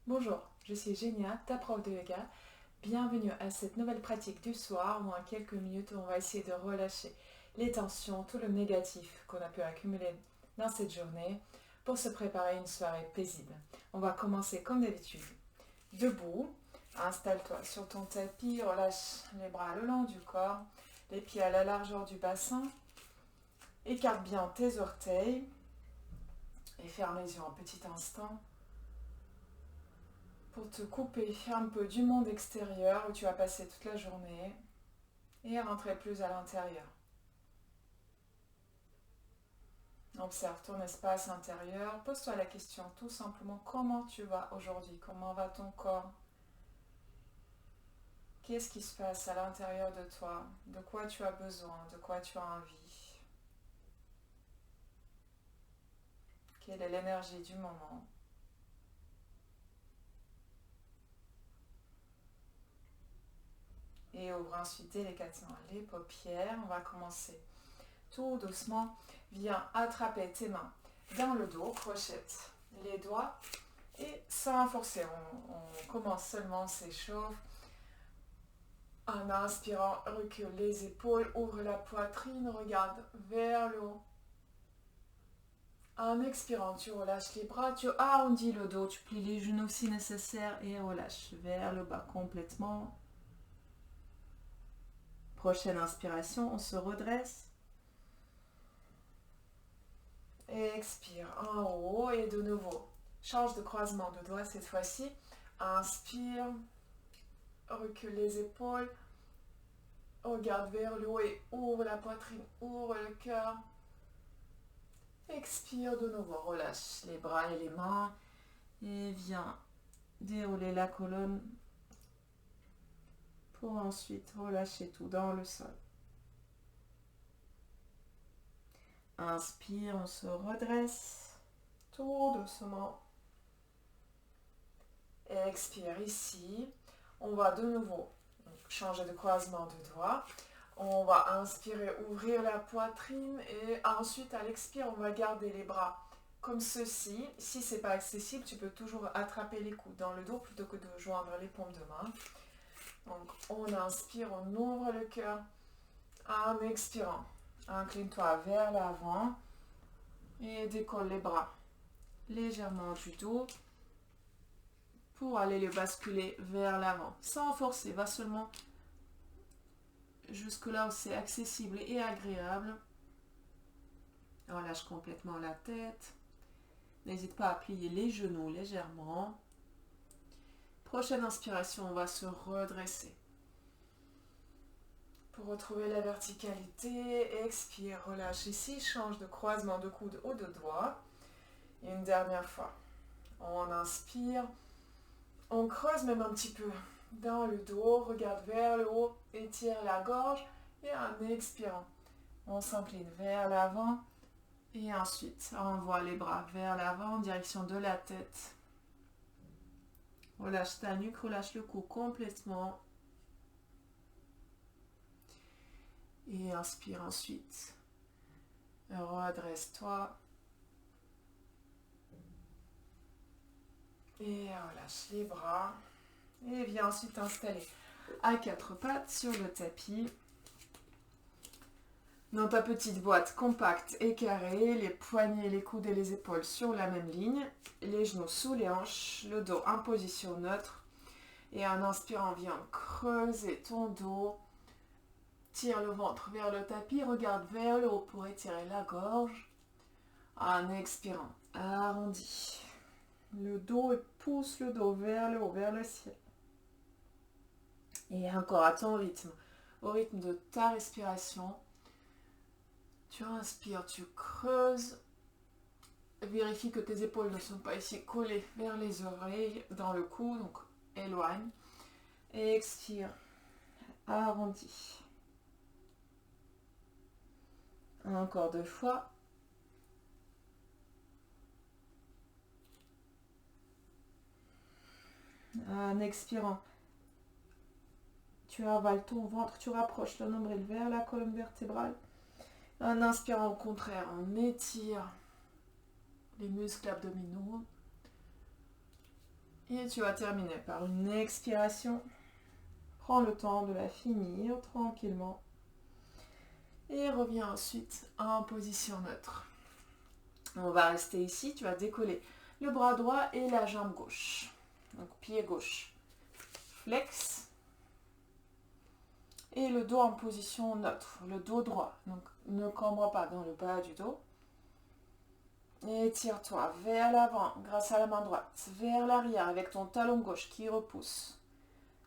Bonjour, je suis Génia, ta prof de yoga. Bienvenue à cette nouvelle pratique du soir où en quelques minutes on va essayer de relâcher les tensions, tout le négatif qu'on a pu accumuler dans cette journée pour se préparer à une soirée paisible. On va commencer comme d'habitude debout. Installe-toi sur ton tapis, relâche les bras le long du corps, les pieds à la largeur du bassin. Écarte bien tes orteils et ferme les yeux un petit instant pour te couper un peu du monde extérieur où tu as passé toute la journée et rentrer plus à l'intérieur. Observe ton espace intérieur, pose-toi la question tout simplement comment tu vas aujourd'hui, comment va ton corps, qu'est-ce qui se passe à l'intérieur de toi, de quoi tu as besoin, de quoi tu as envie, quelle est l'énergie du moment. Et ouvre ensuite délicatement les paupières. On va commencer tout doucement. Viens attraper tes mains dans le dos, crochette les doigts et sans forcer. On commence seulement, on s'échauffe. En inspirant, recule les épaules, ouvre la poitrine, regarde vers le haut. En expirant, tu relâches les bras, tu arrondis le dos, tu plies les genoux si nécessaire et relâche vers le bas complètement. Prochaine inspiration, on se redresse. Expire en haut et de nouveau. Change de croisement de doigts cette fois-ci. Inspire, recule les épaules, regarde vers le haut et ouvre la poitrine, ouvre le cœur. Expire de nouveau, relâche les bras et les mains et viens dérouler la colonne pour ensuite relâcher tout dans le sol. Inspire, on se redresse tout doucement. Expire ici. On va de nouveau changer de croisement de doigts. On va inspirer, ouvrir la poitrine et ensuite à l'expire, on va garder les bras comme ceci. Si ce n'est pas accessible, tu peux toujours attraper les coudes dans le dos plutôt que de joindre les paumes de main. Donc on inspire, on ouvre le cœur en expirant. Incline-toi vers l'avant et décolle les bras légèrement du dos pour aller les basculer vers l'avant. Sans forcer, va seulement jusque là où c'est accessible et agréable. Relâche complètement la tête. N'hésite pas à plier les genoux légèrement. Prochaine inspiration, on va se redresser. Pour retrouver la verticalité, expire, relâche ici, change de croisement de coude ou de doigts. Et une dernière fois. On inspire, on creuse même un petit peu dans le dos, regarde vers le haut, étire la gorge et en expirant, on s'incline vers l'avant et ensuite on envoie les bras vers l'avant en direction de la tête. Relâche ta nuque, relâche le cou complètement. Et inspire ensuite. Redresse-toi. Et relâche les bras. Et viens ensuite t'installer à quatre pattes sur le tapis. Dans ta petite boîte compacte et carrée, les poignets, les coudes et les épaules sur la même ligne, les genoux sous les hanches, le dos en position neutre. Et en inspirant, viens creuser ton dos. Tire le ventre vers le tapis, regarde vers le haut pour étirer la gorge. En expirant, arrondis le dos et pousse le dos vers le haut, vers le ciel. Et encore à ton rythme, au rythme de ta respiration. Tu inspires, tu creuses. Vérifie que tes épaules ne sont pas ici collées vers les oreilles, dans le cou, donc éloigne. Et expire, arrondis. Encore deux fois. En expirant, tu avales ton ventre, tu rapproches le nombril vers la colonne vertébrale. En inspirant, au contraire, on étire les muscles abdominaux. Et tu vas terminer par une expiration. Prends le temps de la finir tranquillement. Et reviens ensuite en position neutre. On va rester ici. Tu vas décoller le bras droit et la jambe gauche. Donc pied gauche. Flex. Et le dos en position neutre. Le dos droit. Donc ne cambre pas dans le bas du dos. Et tire-toi vers l'avant grâce à la main droite. Vers l'arrière avec ton talon gauche qui repousse.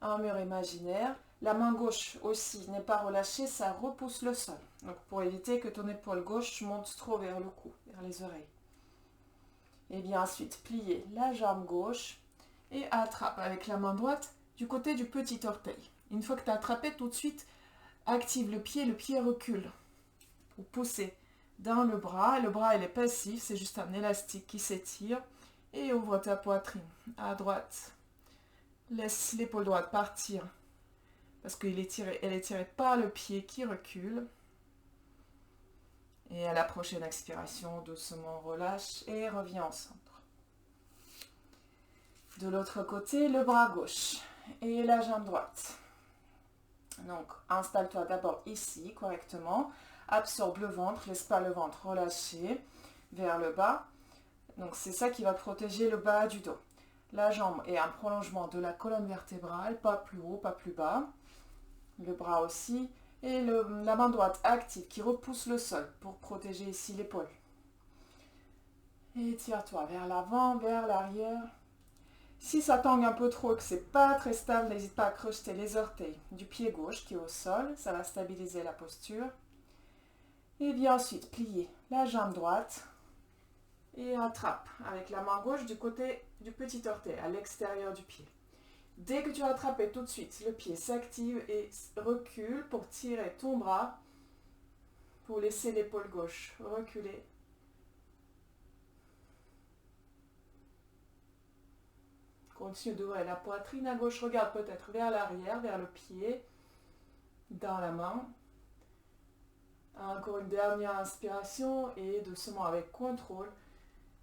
Un mur imaginaire. La main gauche aussi n'est pas relâchée, ça repousse le sol. Donc pour éviter que ton épaule gauche monte trop vers le cou, vers les oreilles. Et bien ensuite, plier la jambe gauche et attrape avec la main droite du côté du petit orteil. Une fois que tu as attrapé, tout de suite, active le pied recule pour pousser dans le bras. Le bras, il est passif, c'est juste un élastique qui s'étire. Et ouvre ta poitrine à droite. Laisse l'épaule droite partir parce qu'elle est tirée par le pied qui recule. Et à la prochaine expiration, doucement relâche et reviens au centre. De l'autre côté, le bras gauche et la jambe droite. Donc, installe-toi d'abord ici correctement. Absorbe le ventre, laisse pas le ventre relâcher vers le bas. Donc, c'est ça qui va protéger le bas du dos. La jambe est un prolongement de la colonne vertébrale, pas plus haut, pas plus bas. Le bras aussi. Et la main droite active qui repousse le sol pour protéger ici l'épaule. Et tire-toi vers l'avant, vers l'arrière. Si ça tangue un peu trop et que c'est pas très stable, n'hésite pas à crocheter les orteils du pied gauche qui est au sol. Ça va stabiliser la posture. Et bien ensuite, plier la jambe droite. Et attrape avec la main gauche du côté du petit orteil, à l'extérieur du pied. Dès que tu as attrapé tout de suite, le pied s'active et recule pour tirer ton bras, pour laisser l'épaule gauche reculer. Continue d'ouvrir la poitrine à gauche, regarde peut-être vers l'arrière, vers le pied, dans la main. Encore une dernière inspiration et doucement avec contrôle,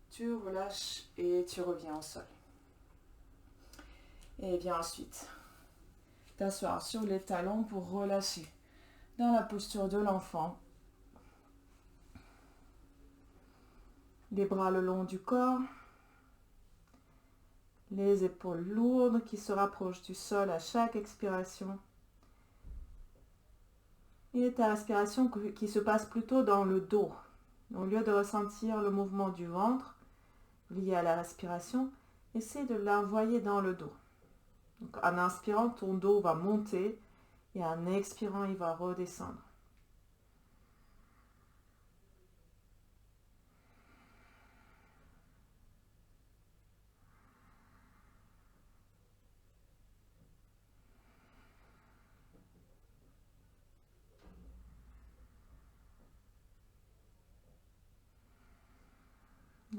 tu relâches et tu reviens au sol. Et bien ensuite, t'asseoir sur les talons pour relâcher dans la posture de l'enfant. Les bras le long du corps, les épaules lourdes qui se rapprochent du sol à chaque expiration. Et ta respiration qui se passe plutôt dans le dos. Au lieu de ressentir le mouvement du ventre lié à la respiration, essaie de l'envoyer dans le dos. Donc, en inspirant, ton dos va monter et en expirant, il va redescendre.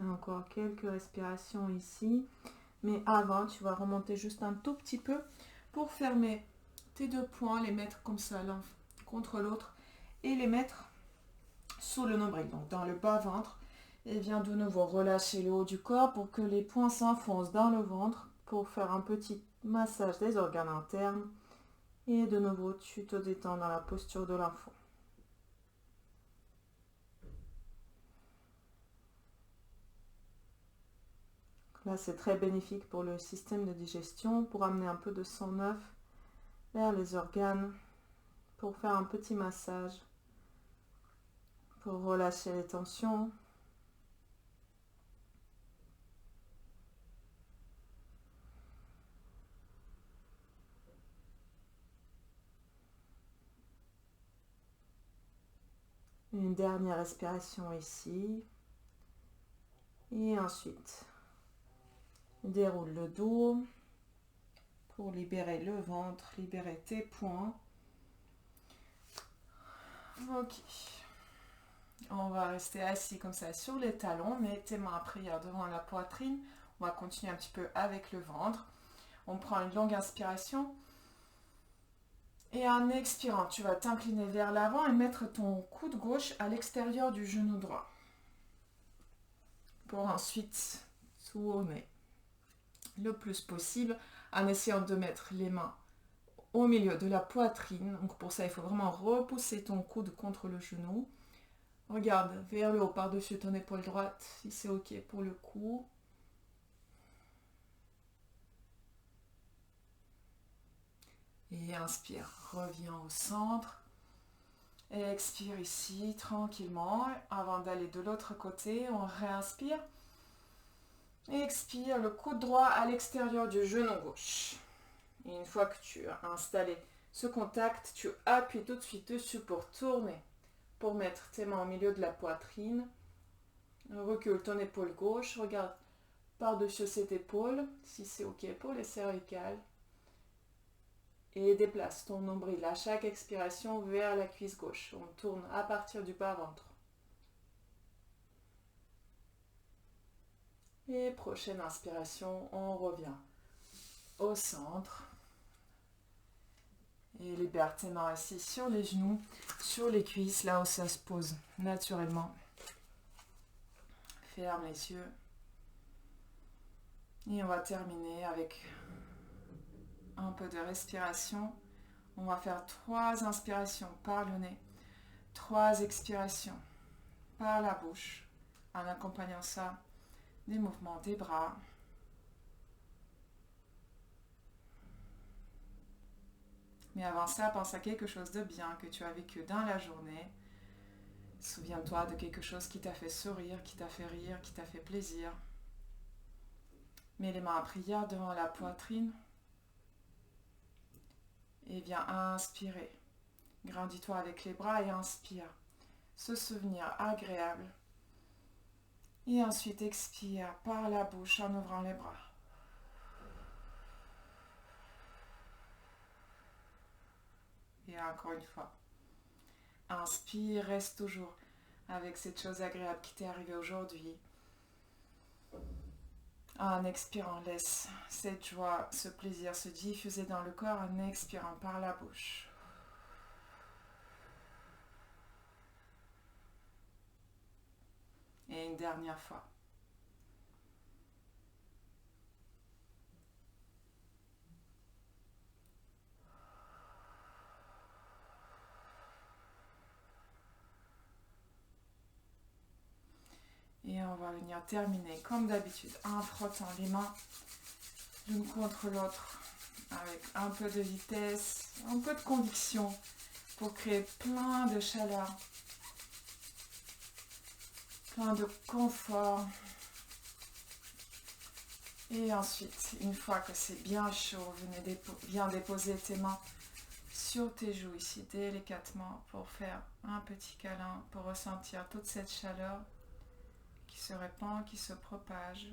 Encore quelques respirations ici. Mais avant, tu vas remonter juste un tout petit peu pour fermer tes deux poings, les mettre comme ça l'un contre l'autre et les mettre sous le nombril, donc dans le bas-ventre. Et viens de nouveau relâcher le haut du corps pour que les poings s'enfoncent dans le ventre pour faire un petit massage des organes internes. Et de nouveau, tu te détends dans la posture de l'enfant. Là, c'est très bénéfique pour le système de digestion, pour amener un peu de sang neuf vers les organes, pour faire un petit massage, pour relâcher les tensions. Une dernière respiration ici. Et ensuite, déroule le dos pour libérer le ventre, libérer tes poings. Ok. On va rester assis comme ça sur les talons, mets tes mains à prière devant la poitrine. On va continuer un petit peu avec le ventre. On prend une longue inspiration. Et en expirant, tu vas t'incliner vers l'avant et mettre ton coude gauche à l'extérieur du genou droit. Pour ensuite tourner. le plus possible en essayant de mettre les mains au milieu de la poitrine. Donc pour ça, il faut vraiment repousser ton coude contre le genou. Regarde vers le haut par-dessus ton épaule droite, si c'est ok pour le cou. Et inspire, reviens au centre. Et expire ici, tranquillement. Avant d'aller de l'autre côté, on réinspire. Et expire, le coude droit à l'extérieur du genou gauche. Et une fois que tu as installé ce contact, tu appuies tout de suite dessus pour tourner. Pour mettre tes mains au milieu de la poitrine. Recule ton épaule gauche, regarde par-dessus cette épaule, si c'est ok pour les cervicales. Et déplace ton nombril à chaque expiration vers la cuisse gauche. On tourne à partir du bas-ventre. Et prochaine inspiration, on revient au centre. Et libère tes mains ici sur les genoux, sur les cuisses, là où ça se pose naturellement. Ferme les yeux. Et on va terminer avec un peu de respiration. On va faire 3 inspirations par le nez, 3 expirations par la bouche, en accompagnant ça des mouvements des bras. Mais avant ça, pense à quelque chose de bien que tu as vécu dans la journée. Souviens-toi de quelque chose qui t'a fait sourire, qui t'a fait rire, qui t'a fait plaisir. Mets les mains en prière devant la poitrine. Et viens inspirer. Grandis-toi avec les bras et inspire. Ce souvenir agréable. Et ensuite expire par la bouche en ouvrant les bras. Et encore une fois. Inspire, reste toujours avec cette chose agréable qui t'est arrivée aujourd'hui. En expirant, laisse cette joie, ce plaisir se diffuser dans le corps en expirant par la bouche. Et une dernière fois. Et on va venir terminer comme d'habitude en frottant les mains l'une contre l'autre avec un peu de vitesse, un peu de conviction pour créer plein de chaleur, plein de confort. Et ensuite, une fois que c'est bien chaud, viens déposer tes mains sur tes joues ici délicatement pour faire un petit câlin, pour ressentir toute cette chaleur qui se répand, qui se propage.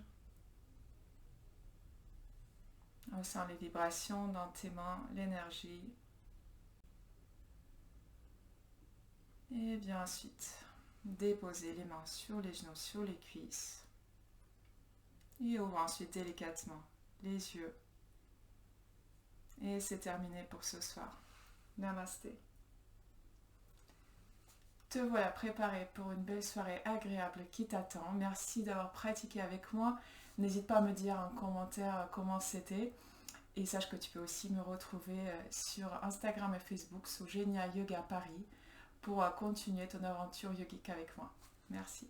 Ressens les vibrations dans tes mains, l'énergie. Et bien ensuite, déposer les mains sur les genoux, sur les cuisses. Et ouvre ensuite délicatement les yeux. Et c'est terminé pour ce soir. Namasté. Te voilà préparé pour une belle soirée agréable qui t'attend. Merci d'avoir pratiqué avec moi. N'hésite pas à me dire en commentaire comment c'était. Et sache que tu peux aussi me retrouver sur Instagram et Facebook sous Genia Yoga Paris pour continuer ton aventure yogique avec moi. Merci.